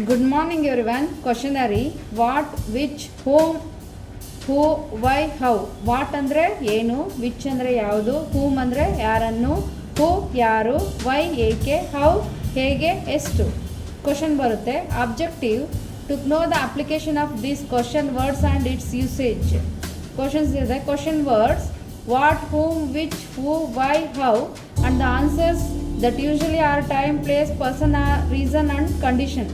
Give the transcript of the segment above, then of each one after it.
Good morning everyone. Questionary. What, which, whom, who, why, how. What ಅಂದರೆ ಏನು, which ಅಂದರೆ ಯಾವುದು, whom ಅಂದರೆ ಯಾರನ್ನು, who ಯಾರು, why ಏಕೆ, how ಹೇಗೆ, ಎಷ್ಟು. ಕ್ವಶನ್ ಬರುತ್ತೆ. Objective to know the application of this question words and its usage. Questions ಇದೆ. Question words what, whom, which, who, why, how and the answers that usually are time, place, person, reason and condition.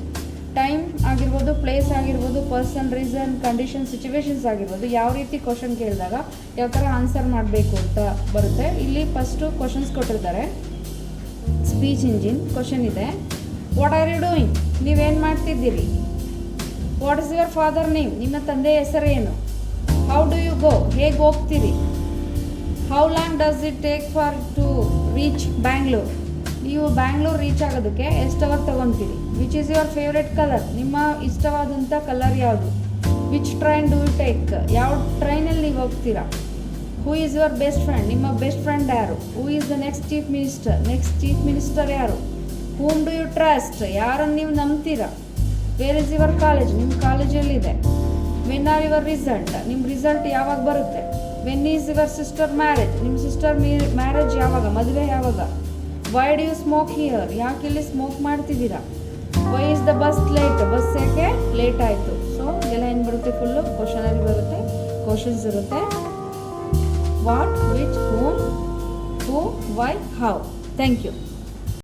Time ಆಗಿರ್ಬೋದು, place ಆಗಿರ್ಬೋದು, person, reason, condition, situations ಆಗಿರ್ಬೋದು. ಯಾವ ರೀತಿ question ಕೇಳಿದಾಗ ಯಾವ ಥರ answer ಮಾಡಬೇಕು ಅಂತ ಬರುತ್ತೆ. ಇಲ್ಲಿ ಫಸ್ಟು ಕ್ವಶನ್ಸ್ ಕೊಟ್ಟಿರ್ತಾರೆ. ಸ್ಪೀಚ್ ಇಂಜಿನ್ ಕ್ವಶನ್ ಇದೆ. ವಾಟ್ ಆರ್ ಯು ಡೂಯಿಂಗ್, ನೀವೇನು ಮಾಡ್ತಿದ್ದೀರಿ. What is your father name, ನಿಮ್ಮ ತಂದೆಯ ಹೆಸರೇನು. ಹೌ ಡು ಯು ಗೋ, ಹೇಗೆ ಹೋಗ್ತೀರಿ. How long does it take for to reach Bangalore, ನೀವು ಬ್ಯಾಂಗ್ಳೂರ್ ರೀಚ್ ಆಗೋದಕ್ಕೆ ಎಷ್ಟು ಅವರ್ ತೊಗೊತೀರಿ. Which is your favourite colour, ನಿಮ್ಮ ಇಷ್ಟವಾದಂಥ ಕಲರ್ ಯಾವುದು. Which train do you take, ಯಾವ ಟ್ರೈನಲ್ಲಿ ನೀವು ಹೋಗ್ತೀರಾ. Who is your best friend, ನಿಮ್ಮ ಬೆಸ್ಟ್ ಫ್ರೆಂಡ್ ಯಾರು. Who is the next chief minister, next chief minister ಯಾರು. ಹೂಮ್ ಡು ಯು ಟ್ರಸ್ಟ್, ಯಾರನ್ನು ನೀವು ನಂಬ್ತೀರಾ. ವೇರ್ ಇಸ್ ಯುವರ್ ಕಾಲೇಜ್, ನಿಮ್ಮ ಕಾಲೇಜಲ್ಲಿದೆ. ವೆನ್ ಆರ್ ಯುವರ್ ರಿಸಲ್ಟ್, ನಿಮ್ಮ ರಿಸಲ್ಟ್ ಯಾವಾಗ ಬರುತ್ತೆ. When is your sister marriage, ನಿಮ್ಮ ಸಿಸ್ಟರ್ ಮ್ಯಾರೇಜ್ ಯಾವಾಗ, ಮದುವೆ ಯಾವಾಗ. Why do you smoke here, ಯಾಕೆ ಇಲ್ಲಿ ಸ್ಮೋಕ್ ಮಾಡ್ತಿದ್ದೀರಾ. Why is the bus late, bus ಯಾಕೆ ಲೇಟ್ ಆಯಿತು. ಸೊ ಇದೆಲ್ಲ ಏನು ಬರುತ್ತೆ, ಫುಲ್ಲು ಕ್ವಶನಲ್ಲಿ ಬರುತ್ತೆ. ಕ್ವಶನ್ಸ್ ಇರುತ್ತೆ. What, which, whom, who, why, how. Thank you.